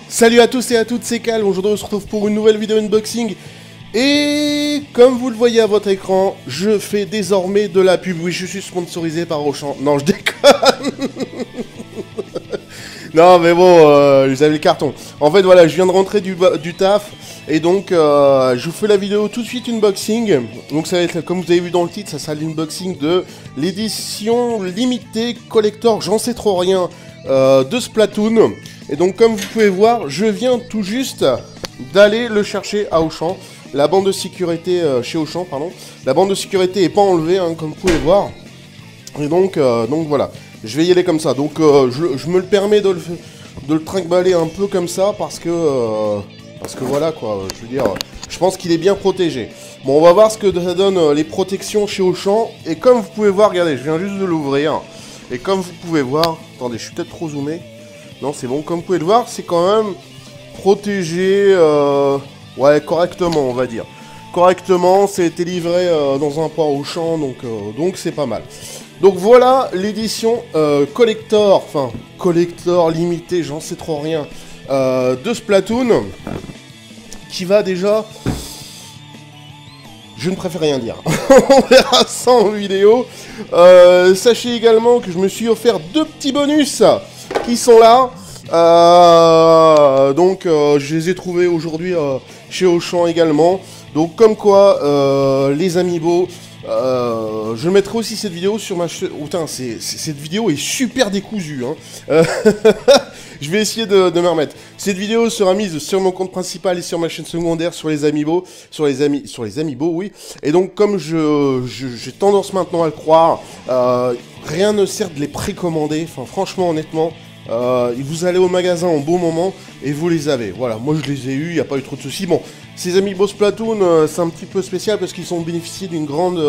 Salut à tous et à toutes, c'est Cal. Aujourd'hui on se retrouve pour une nouvelle vidéo unboxing. Et comme vous le voyez à votre écran, je fais désormais de la pub. Oui, je suis sponsorisé par Auchan. Non, je déconne. Non mais bon, vous avez le carton. En fait voilà, je viens de rentrer du taf. Et donc je vous fais la vidéo tout de suite unboxing. Donc ça va être, comme vous avez vu dans le titre, ça sera l'unboxing de l'édition limitée collector, j'en sais trop rien, de Splatoon. Et donc comme vous pouvez voir, je viens tout juste d'aller le chercher à Auchan. La bande de sécurité, chez Auchan, pardon. La bande de sécurité est pas enlevée, hein, comme vous pouvez voir. Et donc voilà, je vais y aller comme ça. Donc je me le permets de le trinque-baller un peu comme ça parce que voilà quoi, je veux dire, je pense qu'il est bien protégé. Bon, on va voir ce que ça donne les protections chez Auchan. Et comme vous pouvez voir, regardez, je viens juste de l'ouvrir. Et comme vous pouvez voir, attendez, je suis peut-être trop zoomé. Non, c'est bon, comme vous pouvez le voir, c'est quand même protégé, ouais, correctement, on va dire. Correctement, ça a été livré dans un port Auchan, donc c'est pas mal. Donc voilà l'édition collector, enfin, collector limité, j'en sais trop rien, de Splatoon, qui va déjà... Je ne préfère rien dire. On verra ça en vidéo. Sachez également que je me suis offert 2 petits bonus qui sont là. Je les ai trouvés aujourd'hui chez Auchan également. Donc comme quoi, les amiibo, je mettrai aussi cette vidéo sur ma chaîne. Oh, putain, cette vidéo est super décousue. Hein. Je vais essayer de me remettre. Cette vidéo sera mise sur mon compte principal et sur ma chaîne secondaire sur les amiibo. Sur les amiibo, oui. Et donc, comme j'ai tendance maintenant à le croire, rien ne sert de les précommander. Enfin, franchement, honnêtement, vous allez au magasin en bon moment et vous les avez. Voilà, moi je les ai eus, il n'y a pas eu trop de soucis. Bon, ces amiibo Splatoon, c'est un petit peu spécial parce qu'ils ont bénéficié d'une grande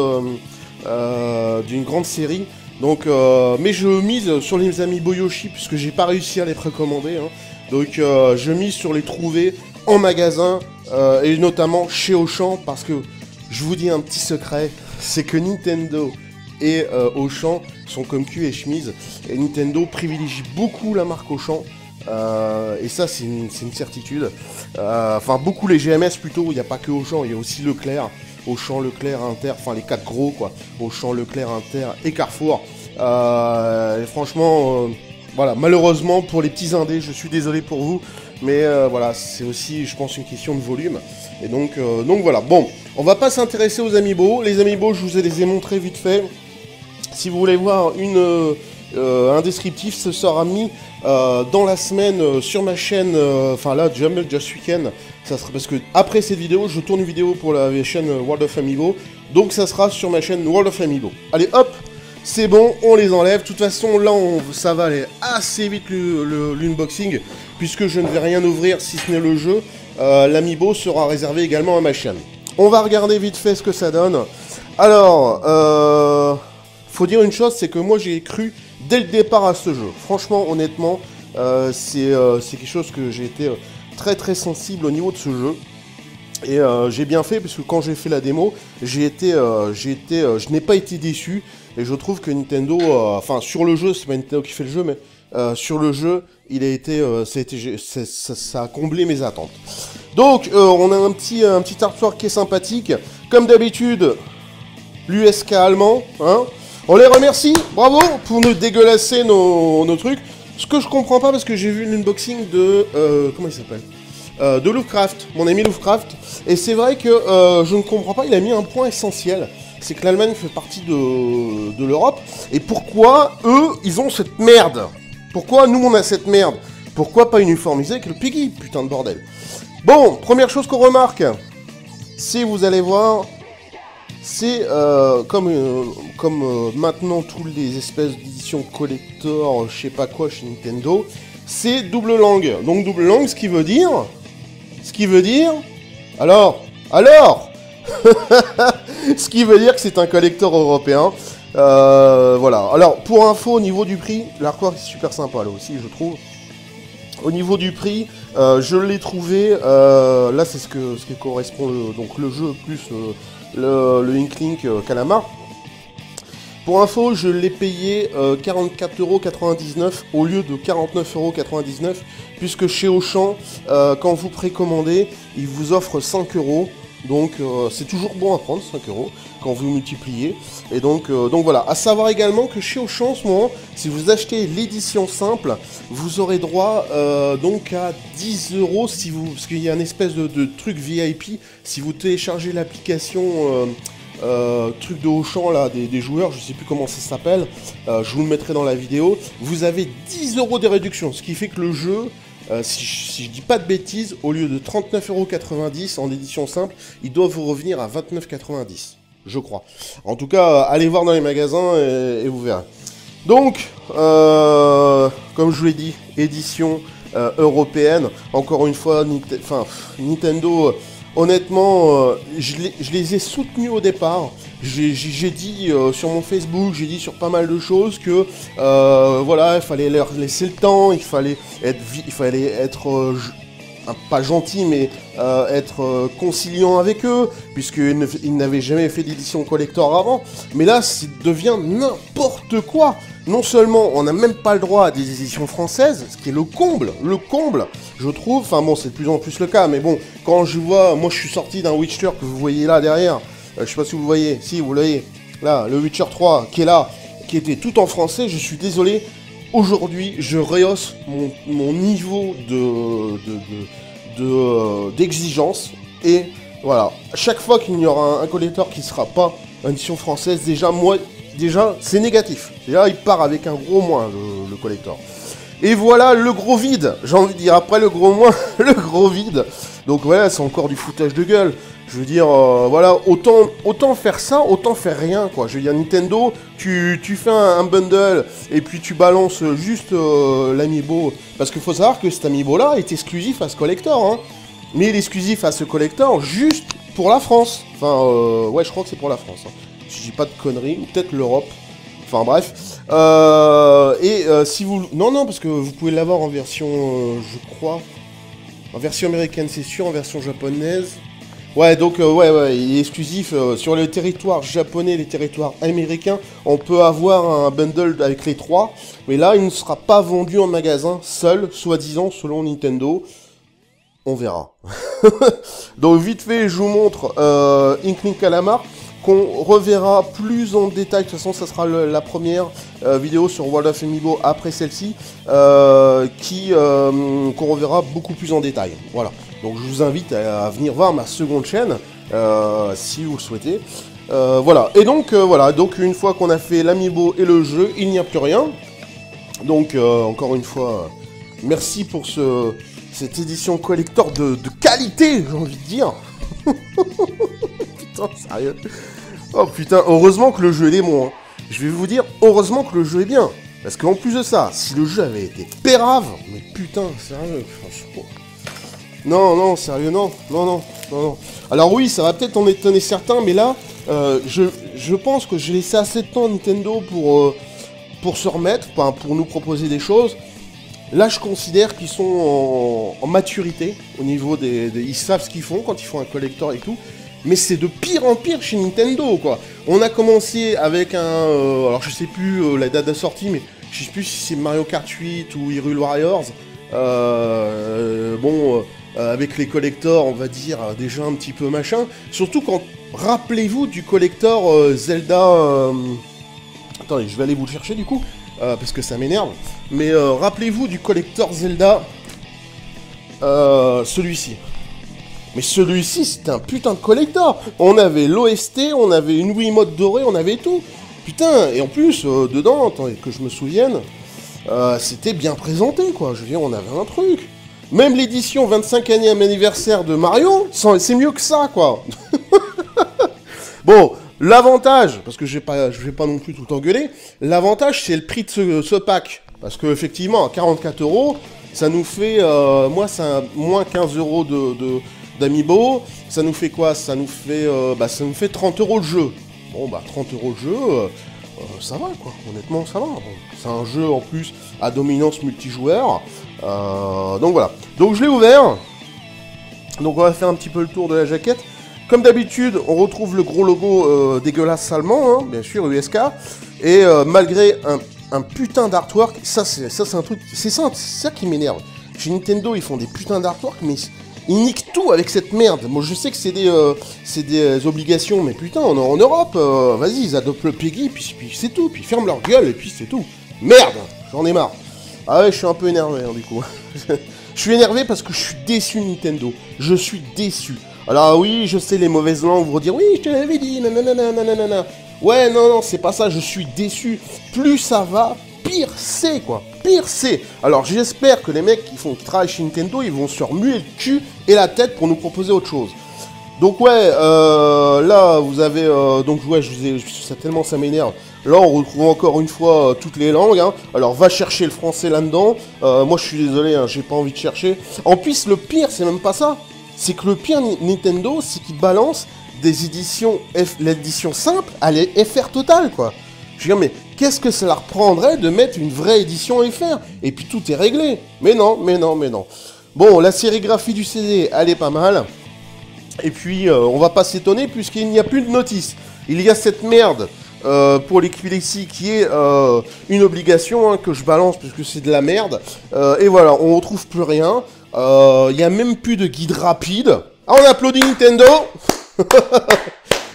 série. Donc, mais je mise sur les amiibo Yoshi puisque j'ai pas réussi à les précommander. Hein. Donc, je mise sur les trouver en magasin et notamment chez Auchan parce que je vous dis un petit secret, c'est que Nintendo et Auchan sont comme cul et chemise. Et Nintendo privilégie beaucoup la marque Auchan. Et ça, c'est une certitude. Enfin, beaucoup les GMS plutôt. Il n'y a pas que Auchan, il y a aussi Leclerc. Auchan, Leclerc, Inter, enfin les 4 gros quoi. Auchan, Leclerc, Inter et Carrefour. Et franchement, voilà, malheureusement pour les petits indés, je suis désolé pour vous. Mais voilà, c'est aussi, je pense, une question de volume. Et donc voilà. Bon, on va pas s'intéresser aux amiibo. Les amiibo, je vous les ai montrés vite fait. Si vous voulez voir un descriptif, ce sera mis dans la semaine sur ma chaîne, enfin là, Just Weekend. Ça sera, parce que après cette vidéo, je tourne une vidéo pour la chaîne World of Amiibo. Donc ça sera sur ma chaîne World of Amiibo. Allez hop, c'est bon, on les enlève. De toute façon, là, ça va aller assez vite l'unboxing, puisque je ne vais rien ouvrir si ce n'est le jeu. L'Amiibo sera réservé également à ma chaîne. On va regarder vite fait ce que ça donne. Alors, faut dire une chose, c'est que moi j'ai cru dès le départ à ce jeu. Franchement, honnêtement, c'est quelque chose que j'ai été très très sensible au niveau de ce jeu. Et j'ai bien fait parce que quand j'ai fait la démo, je n'ai pas été déçu. Et je trouve que Nintendo, enfin sur le jeu, c'est pas Nintendo qui fait le jeu, mais sur le jeu, ça a comblé mes attentes. Donc on a un petit artwork qui est sympathique. Comme d'habitude, l'USK allemand, hein. On les remercie, bravo, pour nous dégueulasser nos trucs. Ce que je comprends pas, parce que j'ai vu l'unboxing de... comment il s'appelle de Lovecraft, mon ami Lovecraft. Et c'est vrai que je ne comprends pas, il a mis un point essentiel. C'est que l'Allemagne fait partie de l'Europe. Et pourquoi, eux, ils ont cette merde? Pourquoi nous, on a cette merde? Pourquoi pas uniformiser avec le Piggy, putain de bordel? Bon, première chose qu'on remarque, c'est, vous allez voir... C'est comme maintenant toutes les espèces d'éditions collector, je sais pas quoi chez Nintendo, c'est double langue. Donc double langue, ce qui veut dire, alors, ce qui veut dire que c'est un collector européen. Voilà. Alors pour info, au niveau du prix, l'artwork est super sympa là aussi, je trouve. Au niveau du prix, je l'ai trouvé. Là, c'est ce qui correspond donc le jeu plus le Inklink Calamar. Pour info, je l'ai payé 44,99 € au lieu de 49,99 €, puisque chez Auchan, quand vous précommandez, ils vous offrent 5 €. Donc c'est toujours bon à prendre, 5 € quand vous multipliez. Et donc voilà, à savoir également que chez Auchan en ce moment, si vous achetez l'édition simple, vous aurez droit donc à 10 € si vous, parce qu'il y a une espèce de truc VIP, si vous téléchargez l'application truc de Auchan là, des joueurs, je sais plus comment ça s'appelle, je vous le mettrai dans la vidéo, vous avez 10 € de réduction, ce qui fait que le jeu... si je dis pas de bêtises, au lieu de 39,90 € en édition simple, il doit vous revenir à 29,90 €, je crois. En tout cas, allez voir dans les magasins et vous verrez. Donc, comme je vous l'ai dit, édition européenne. Encore une fois, Nintendo, honnêtement, je les ai soutenus au départ. J'ai dit sur mon Facebook, j'ai dit sur pas mal de choses que voilà, il fallait leur laisser le temps, il fallait être pas gentil, mais être conciliant avec eux, puisqu'ils n'avaient jamais fait d'édition collector avant. Mais là, ça devient n'importe quoi. Non seulement on n'a même pas le droit à des éditions françaises, ce qui est le comble, je trouve. Enfin bon, c'est de plus en plus le cas, mais bon, quand je vois, moi je suis sorti d'un Witcher que vous voyez là derrière. Je sais pas si vous voyez, si vous voyez, là, le Witcher 3 qui est là, qui était tout en français, je suis désolé, aujourd'hui je rehausse mon niveau d'exigence, et voilà, chaque fois qu'il y aura un collector qui sera pas en édition française, déjà c'est négatif, déjà il part avec un gros moins, le collector. Et voilà le gros vide, j'ai envie de dire, après le gros moins, le gros vide, donc voilà, c'est encore du foutage de gueule. Je veux dire, voilà, autant faire ça, autant faire rien, quoi. Je veux dire, Nintendo, tu fais un bundle, et puis tu balances juste l'amiibo. Parce qu'il faut savoir que cet amiibo-là est exclusif à ce collector, hein. Mais il est exclusif à ce collector juste pour la France. Enfin, ouais, je crois que c'est pour la France, hein. Si je dis pas de conneries, ou peut-être l'Europe. Enfin, bref. Si vous... Non, parce que vous pouvez l'avoir en version, je crois... En version américaine, c'est sûr, en version japonaise... Ouais, donc, ouais, il est exclusif sur le territoire japonais et les territoires américains. On peut avoir un bundle avec les trois, mais là, il ne sera pas vendu en magasin seul, soi-disant, selon Nintendo. On verra. Donc, vite fait, je vous montre Inkling Calamar, qu'on reverra plus en détail. De toute façon, ça sera la première vidéo sur World of Amiibo après celle-ci, qu'on reverra beaucoup plus en détail. Voilà. Donc je vous invite à venir voir ma seconde chaîne, si vous le souhaitez. Voilà, et donc voilà, donc une fois qu'on a fait l'amiibo et le jeu, il n'y a plus rien. Donc encore une fois, merci pour cette édition collector de qualité, j'ai envie de dire. Putain, sérieux. Oh putain, heureusement que le jeu est bon, hein. Je vais vous dire, heureusement que le jeu est bien. Parce qu'en plus de ça, si le jeu avait été pérave, mais putain, sérieux, franchement... Non, sérieux, non. Alors oui, ça va peut-être en étonner certains, mais là, je pense que j'ai laissé assez de temps à Nintendo pour se remettre, pour nous proposer des choses. Là, je considère qu'ils sont en maturité, au niveau ils savent ce qu'ils font quand ils font un collector et tout. Mais c'est de pire en pire chez Nintendo, quoi. On a commencé avec alors je sais plus la date de sortie, mais je sais plus si c'est Mario Kart 8 ou Hyrule Warriors. Avec les collectors, on va dire, déjà un petit peu machin. Surtout quand... Rappelez-vous du collector Zelda... Attendez, je vais aller vous le chercher du coup, parce que ça m'énerve. Mais rappelez-vous du collector Zelda... celui-ci. Mais celui-ci, c'était un putain de collector. On avait l'OST, on avait une Wiimote dorée, on avait tout. Putain, et en plus, dedans, attendez, que je me souvienne... c'était bien présenté, quoi. Je veux dire, on avait un truc. Même l'édition 25e anniversaire de Mario, c'est mieux que ça, quoi. Bon, l'avantage, parce que je vais pas non plus tout engueuler, l'avantage, c'est le prix de ce pack. Parce que effectivement, à 44 €, ça nous fait, moi, ça moins 15 € d'amiibo. Ça nous fait quoi? Ça nous fait 30 € le jeu. Bon, bah, 30 € le jeu... ça va, quoi, honnêtement ça va. Bon, c'est un jeu en plus à dominance multijoueur. Donc voilà. Donc je l'ai ouvert. Donc on va faire un petit peu le tour de la jaquette. Comme d'habitude, on retrouve le gros logo dégueulasse allemand, hein, bien sûr, USK. Et malgré un putain d'artwork, ça c'est un truc, c'est ça qui m'énerve. Chez Nintendo, ils font des putains d'artwork, mais ils niquent tout avec cette merde. Moi, je sais que c'est des obligations, mais putain, en Europe, vas-y, ils adoptent le PEGI, puis c'est tout. Puis ils ferment leur gueule, et puis c'est tout. Merde, j'en ai marre. Ah ouais, je suis un peu énervé, hein, du coup. Je suis énervé parce que je suis déçu Nintendo. Je suis déçu. Alors oui, je sais, les mauvaises langues vont dire, oui, je te l'avais dit, nanana. Ouais, non, c'est pas ça, je suis déçu. Plus ça va, pire c'est, quoi. Pire c'est. Alors j'espère que les mecs qui travaillent chez Nintendo, ils vont se remuer le cul et la tête pour nous proposer autre chose. Donc ouais, là, vous avez... donc ouais, ça tellement ça m'énerve. Là, on retrouve encore une fois toutes les langues. Hein. Alors, va chercher le français là-dedans. Moi, je suis désolé, hein, j'ai pas envie de chercher. En plus, le pire, c'est même pas ça. C'est que le pire Nintendo, c'est qu'il balance des éditions... L'édition simple, elle est FR totale, quoi. Je veux dire, mais qu'est-ce que ça leur prendrait de mettre une vraie édition FR? Et puis, tout est réglé. Mais non. Bon, la sérigraphie du CD, elle est pas mal. Et puis, on va pas s'étonner, puisqu'il n'y a plus de notice. Il y a cette merde... pour l'épilepsie qui est une obligation hein, que je balance parce que c'est de la merde. Et voilà, on retrouve plus rien. Il n'y a même plus de guide rapide. Ah, on applaudit Nintendo.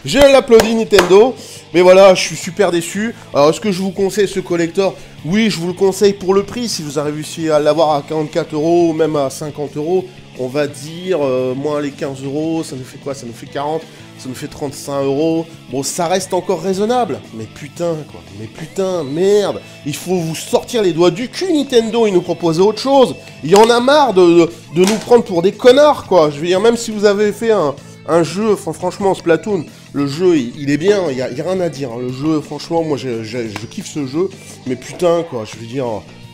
Je l'applaudis Nintendo. Mais voilà, je suis super déçu. Alors, est-ce que je vous conseille ce collector? Oui, je vous le conseille pour le prix. Si vous avez réussi à l'avoir à 44 € ou même à 50 €, on va dire, moins les 15 €, ça nous fait quoi? Ça nous fait 40, ça nous fait 35 €. Bon, ça reste encore raisonnable. Mais putain, quoi. Mais putain, merde. Il faut vous sortir les doigts du cul, Nintendo, et nous proposer autre chose. Il y en a marre de nous prendre pour des connards, quoi. Je veux dire, même si vous avez fait un jeu, franchement, Splatoon, le jeu, il est bien, il y a rien à dire. Hein. Le jeu, franchement, moi, je kiffe ce jeu. Mais putain, quoi, je veux dire...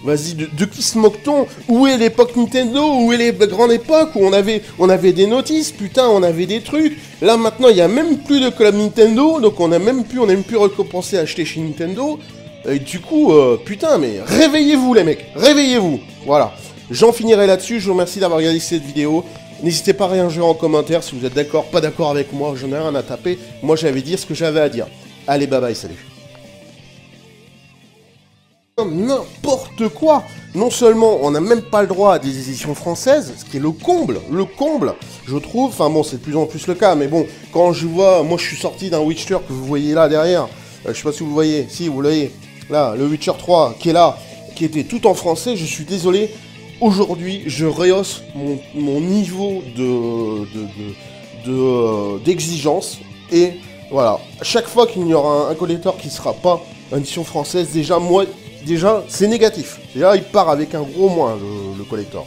Vas-y, de qui se moque-t-on? Où est l'époque Nintendo? Où est les grandes époques où on avait des notices? Putain, on avait des trucs. Là, maintenant, il n'y a même plus de club Nintendo. Donc, on n'a même plus récompensé à acheter chez Nintendo. Et du coup, putain, mais réveillez-vous, les mecs. Réveillez-vous. Voilà. J'en finirai là-dessus. Je vous remercie d'avoir regardé cette vidéo. N'hésitez pas à réagir en commentaire si vous êtes d'accord, pas d'accord avec moi. J'en ai rien à taper. Moi, j'avais dit ce que j'avais à dire. Allez, bye bye, salut. N'importe quoi. Non seulement on n'a même pas le droit à des éditions françaises, ce qui est le comble, je trouve. Enfin bon, c'est de plus en plus le cas, mais bon, quand je vois, moi je suis sorti d'un Witcher que vous voyez là derrière, je sais pas si vous le voyez, si vous le voyez, là, le Witcher 3 qui est là, qui était tout en français, je suis désolé, aujourd'hui je rehausse mon niveau d'exigence, et voilà, chaque fois qu'il y aura un collector qui sera pas en édition française, déjà, c'est négatif. Déjà, il part avec un gros moins, le collector.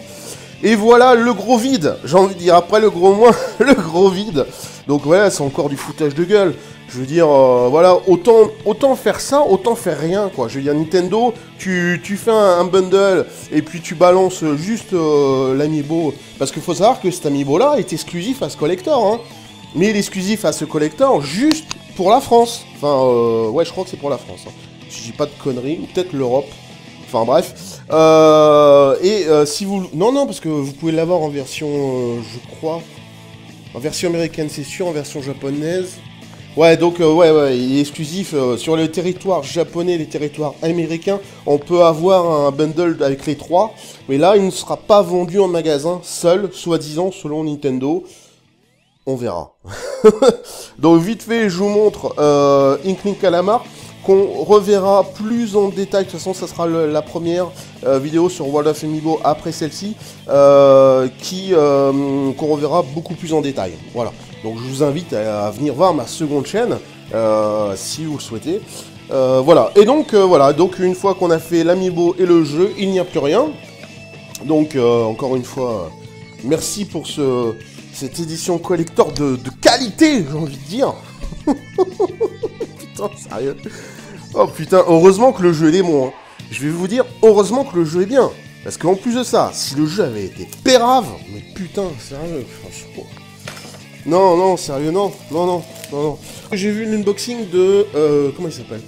Et voilà le gros vide. J'ai envie de dire, après le gros moins, le gros vide. Donc voilà, c'est encore du foutage de gueule. Je veux dire, voilà, autant faire ça, autant faire rien, quoi. Je veux dire, Nintendo, tu fais un bundle, et puis tu balances juste l'amiibo. Parce qu'il faut savoir que cet amiibo-là est exclusif à ce collector, hein. Mais il est exclusif à ce collector juste pour la France. Enfin, ouais, je crois que c'est pour la France, hein. Si je dis pas de conneries, ou peut-être l'Europe, enfin bref, si vous... Non, parce que vous pouvez l'avoir en version, je crois, en version américaine c'est sûr, en version japonaise, ouais, donc, ouais, il est exclusif, sur le territoire japonais, les territoires américains, on peut avoir un bundle avec les trois, mais là, il ne sera pas vendu en magasin, seul, soi-disant, selon Nintendo, on verra. Donc, vite fait, je vous montre Inkling Calamar, qu'on reverra plus en détail. De toute façon, ça sera la première vidéo sur World of Amiibo après celle-ci, qu'on reverra beaucoup plus en détail. Voilà. Donc, je vous invite à venir voir ma seconde chaîne, si vous le souhaitez. Voilà. Et donc, voilà. Donc, une fois qu'on a fait l'Amiibo et le jeu, il n'y a plus rien. Donc, encore une fois, merci pour cette édition collector de qualité, j'ai envie de dire. Putain, sérieux. Oh putain, heureusement que le jeu est bon. Hein. Je vais vous dire, heureusement que le jeu est bien. Parce qu'en plus de ça, si le jeu avait été pérave, mais putain, sérieux. Non, sérieux, non. J'ai vu l'unboxing de... comment il s'appelle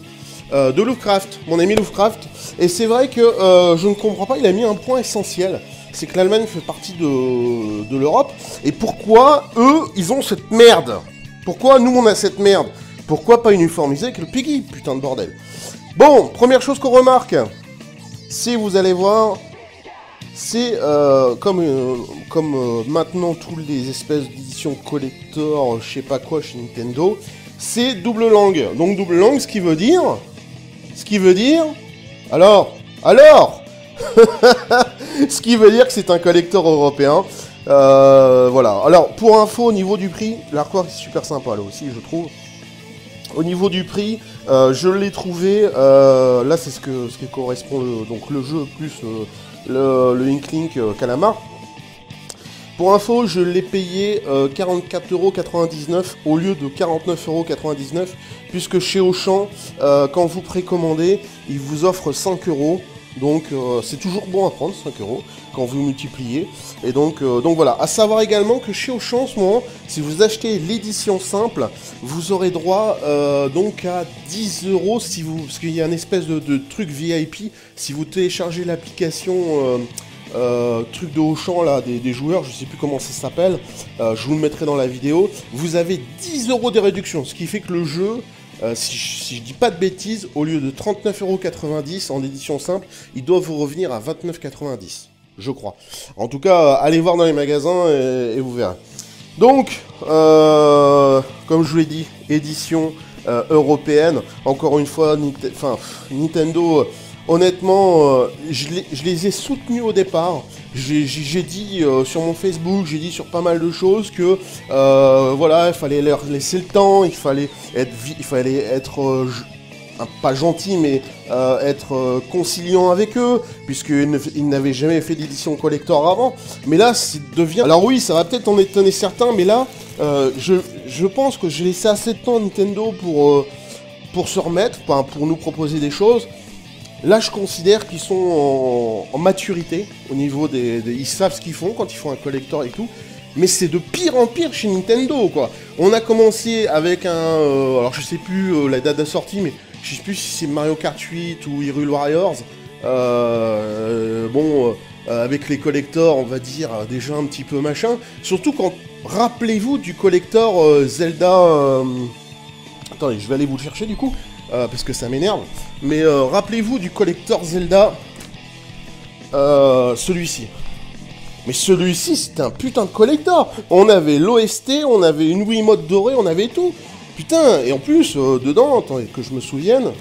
de Lovecraft, mon ami Lovecraft. Et c'est vrai que je ne comprends pas, il a mis un point essentiel. C'est que l'Allemagne fait partie de l'Europe. Et pourquoi, eux, ils ont cette merde? Pourquoi nous on a cette merde? Pourquoi pas uniformiser avec le Peggy, putain de bordel? Bon, première chose qu'on remarque, si vous allez voir, c'est comme maintenant toutes les espèces d'éditions collector, je sais pas quoi chez Nintendo, c'est double langue. Donc double langue, ce qui veut dire, alors, ce qui veut dire que c'est un collector européen. Voilà. Alors pour info, au niveau du prix, l'artwork est super sympa là aussi, je trouve. Au niveau du prix, je l'ai trouvé. Là, c'est ce qui correspond donc le jeu plus le Inklink Calamar. Pour info, je l'ai payé 44,99€ au lieu de 49,99€, puisque chez Auchan, quand vous précommandez, ils vous offrent 5€. Donc c'est toujours bon à prendre, 5€ quand vous multipliez. Et donc voilà. À savoir également que chez Auchan en ce moment, si vous achetez l'édition simple, vous aurez droit donc à 10€, si vous, parce qu'il y a une espèce de truc VIP, si vous téléchargez l'application truc de Auchan là, des joueurs, je sais plus comment ça s'appelle, je vous le mettrai dans la vidéo, vous avez 10€ de réduction, ce qui fait que le jeu, si je dis pas de bêtises, au lieu de 39,90€ en édition simple, il doit vous revenir à 29,90€, je crois. En tout cas, allez voir dans les magasins et vous verrez. Donc, comme je vous l'ai dit, édition européenne, encore une fois, Nintendo... Honnêtement, je les ai soutenus au départ. J'ai dit sur mon Facebook, j'ai dit sur pas mal de choses que voilà, il fallait leur laisser le temps, il fallait être pas gentil, mais être conciliant avec eux, puisqu'ils n'avaient jamais fait d'édition collector avant. Mais là, ça devient... Alors oui, ça va peut-être en étonner certains, mais là, je pense que j'ai laissé assez de temps à Nintendo pour se remettre, pour nous proposer des choses. Là, je considère qu'ils sont en maturité au niveau ils savent ce qu'ils font quand ils font un collector et tout. Mais c'est de pire en pire chez Nintendo, quoi. On a commencé avec alors je sais plus la date de sortie, mais je sais plus si c'est Mario Kart 8 ou Hyrule Warriors. Avec les collectors, on va dire, déjà un petit peu machin. Surtout quand, rappelez-vous du collector Zelda... Attendez, je vais aller vous le chercher du coup. Parce que ça m'énerve, mais rappelez-vous du collector Zelda, celui-ci. Mais celui-ci, c'était un putain de collector. On avait l'OST, on avait une Wiimote dorée, on avait tout. Putain, et en plus, dedans, attendez, que je me souvienne,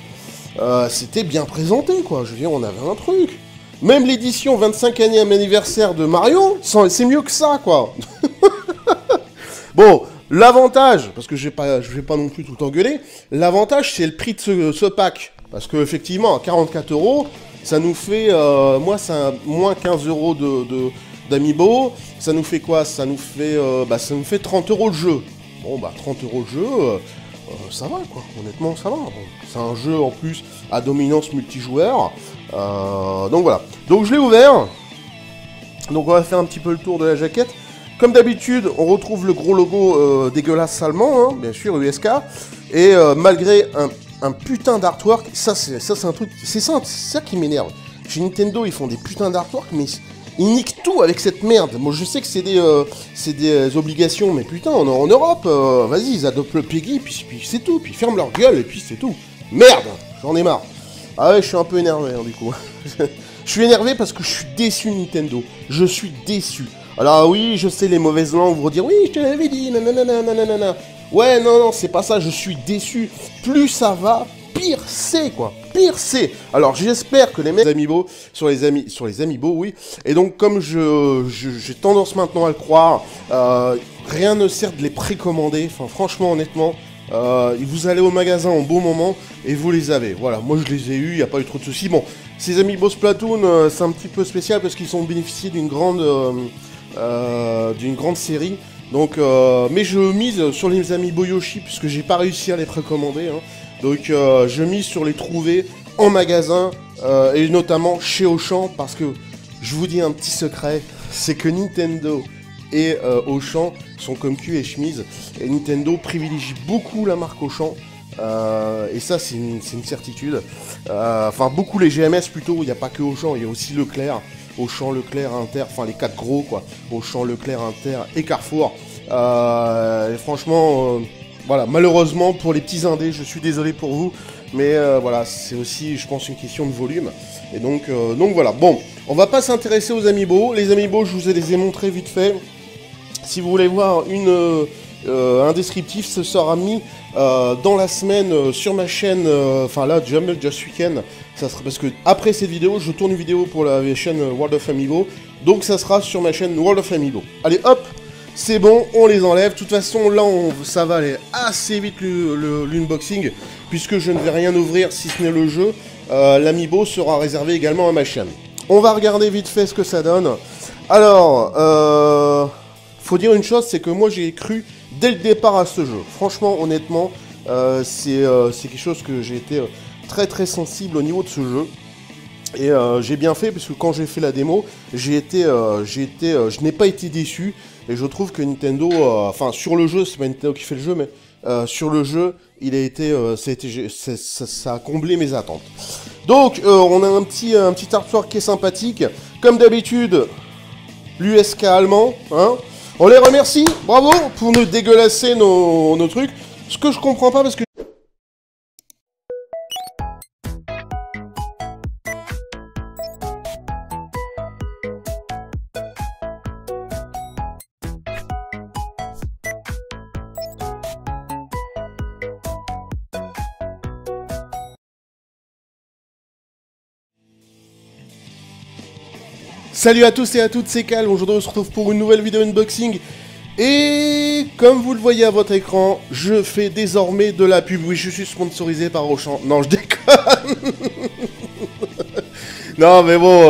c'était bien présenté, quoi. Je veux dire, on avait un truc. Même l'édition 25e anniversaire de Mario, c'est mieux que ça, quoi. Bon... L'avantage, parce que je vais pas non plus tout engueuler, l'avantage c'est le prix de ce pack. Parce que effectivement, à 44€, ça nous fait, ça moins 15€ d'Amiibo, ça nous fait quoi? Ça nous fait 30€ le jeu. Bon bah 30€ le jeu, ça va quoi, honnêtement ça va. Bon, c'est un jeu en plus à dominance multijoueur, donc voilà. Donc je l'ai ouvert, donc on va faire un petit peu le tour de la jaquette. Comme d'habitude, on retrouve le gros logo dégueulasse allemand, hein, bien sûr, USK. Et malgré un putain d'artwork, ça c'est un truc, c'est ça qui m'énerve. Chez Nintendo, ils font des putains d'artwork, mais ils niquent tout avec cette merde. Moi, je sais que c'est des obligations, mais putain, en Europe, vas-y, ils adoptent le Peggy, puis c'est tout. Puis ils ferment leur gueule, et puis c'est tout. Merde, j'en ai marre. Ah ouais, je suis un peu énervé, hein, du coup. Je suis énervé parce que je suis déçu Nintendo. Je suis déçu. Alors oui, je sais, les mauvaises langues vont dire « Oui, je te l'avais dit, nanana. » Ouais, non, c'est pas ça, je suis déçu. Plus ça va, pire c'est, quoi. Pire c'est. Alors j'espère que les mecs Amiibo, sur les Amiibo, oui. Et donc comme j'ai tendance maintenant à le croire, rien ne sert de les précommander. Enfin, franchement, honnêtement, vous allez au magasin en beau moment et vous les avez. Voilà, moi je les ai eus, il n'y a pas eu trop de soucis. Bon, ces Amiibo Splatoon, c'est un petit peu spécial parce qu'ils ont bénéficié d'une grande série. Donc, mais je mise sur les Amiibo Yoshi puisque j'ai pas réussi à les précommander. Hein. Donc, je mise sur les trouver en magasin et notamment chez Auchan parce que je vous dis un petit secret, c'est que Nintendo et Auchan sont comme cul et chemise. Et Nintendo privilégie beaucoup la marque Auchan. Et ça, c'est une certitude. Enfin, beaucoup les GMS plutôt. Il n'y a pas que Auchan, il y a aussi Leclerc. Auchan, Leclerc, Inter, enfin les 4 gros quoi. Auchan, Leclerc, Inter et Carrefour. Et franchement, voilà, malheureusement pour les petits indés, je suis désolé pour vous, mais voilà, c'est aussi, je pense, une question de volume. Et donc voilà. Bon, on va pas s'intéresser aux amiibo. Les amiibo, je vous les ai montrés vite fait. Si vous voulez voir un descriptif, ce sera mis dans la semaine sur ma chaîne, enfin là, jamais Just Weekend. Ça sera, parce que après cette vidéo, je tourne une vidéo pour la chaîne World of Amiibo. Donc ça sera sur ma chaîne World of Amiibo. Allez, hop! C'est bon, on les enlève. De toute façon, là, ça va aller assez vite l'unboxing, puisque je ne vais rien ouvrir si ce n'est le jeu. L'Amiibo sera réservé également à ma chaîne. On va regarder vite fait ce que ça donne. Alors, faut dire une chose, c'est que moi, j'ai cru dès le départ à ce jeu. Franchement, honnêtement, c'est quelque chose que j'ai été très très sensible au niveau de ce jeu. Et j'ai bien fait, parce que quand j'ai fait la démo, je n'ai pas été déçu. Et je trouve que Nintendo, enfin sur le jeu, c'est pas Nintendo qui fait le jeu, mais sur le jeu, ça a comblé mes attentes. Donc on a un petit artwork qui est sympathique. Comme d'habitude, l'USK allemand, hein. On les remercie, bravo, pour nous dégueulasser nos trucs. Ce que je comprends pas, parce que... Salut à tous et à toutes, c'est Cal, aujourd'hui on se retrouve pour une nouvelle vidéo unboxing. Et comme vous le voyez à votre écran, je fais désormais de la pub. Oui, je suis sponsorisé par Auchan. Non, je déconne. Non, mais bon,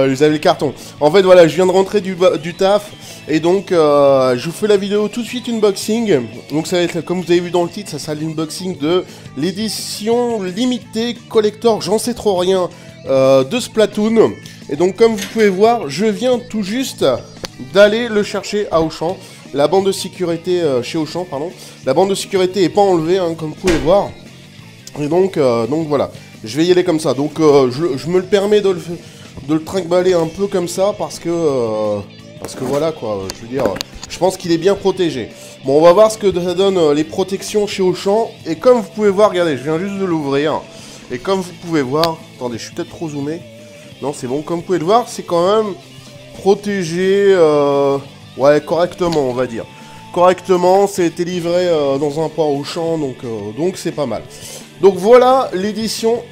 vous avez le carton. En fait, voilà, je viens de rentrer du taf. Et donc, je vous fais la vidéo tout de suite unboxing. Donc, ça va être, comme vous avez vu dans le titre, ça sera l'unboxing de l'édition limitée collector, j'en sais trop rien, de Splatoon. Et donc, comme vous pouvez voir, je viens tout juste d'aller le chercher à Auchan. La bande de sécurité, chez Auchan, pardon. La bande de sécurité n'est pas enlevée, hein, comme vous pouvez voir. Et donc voilà. Je vais y aller comme ça. Donc, je me le permets de le trimballer un peu comme ça, parce que voilà, quoi. Je veux dire, je pense qu'il est bien protégé. Bon, on va voir ce que ça donne, les protections chez Auchan. Et comme vous pouvez voir, regardez, je viens juste de l'ouvrir. Et comme vous pouvez voir... Attendez, je suis peut-être trop zoomé. Non, c'est bon. Comme vous pouvez le voir, c'est quand même protégé, ouais, correctement, on va dire. Correctement, ça a été livré dans un port Auchan, donc c'est pas mal. Donc voilà l'édition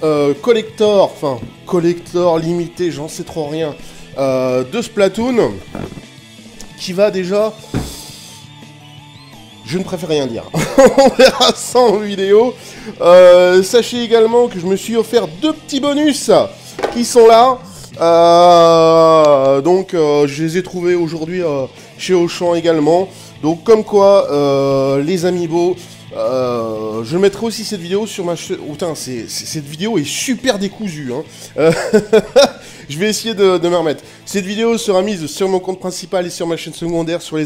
collector, enfin collector limité, j'en sais trop rien, de Splatoon, qui va déjà... Je ne préfère rien dire. On verra ça en vidéo. Sachez également que je me suis offert 2 petits bonus qui sont là. Je les ai trouvés aujourd'hui chez Auchan également. Donc comme quoi, les amiibo, je mettrai aussi cette vidéo sur ma chaîne. Oh, putain, cette vidéo est super décousue, hein. Je vais essayer de me remettre. Cette vidéo sera mise sur mon compte principal et sur ma chaîne secondaire sur les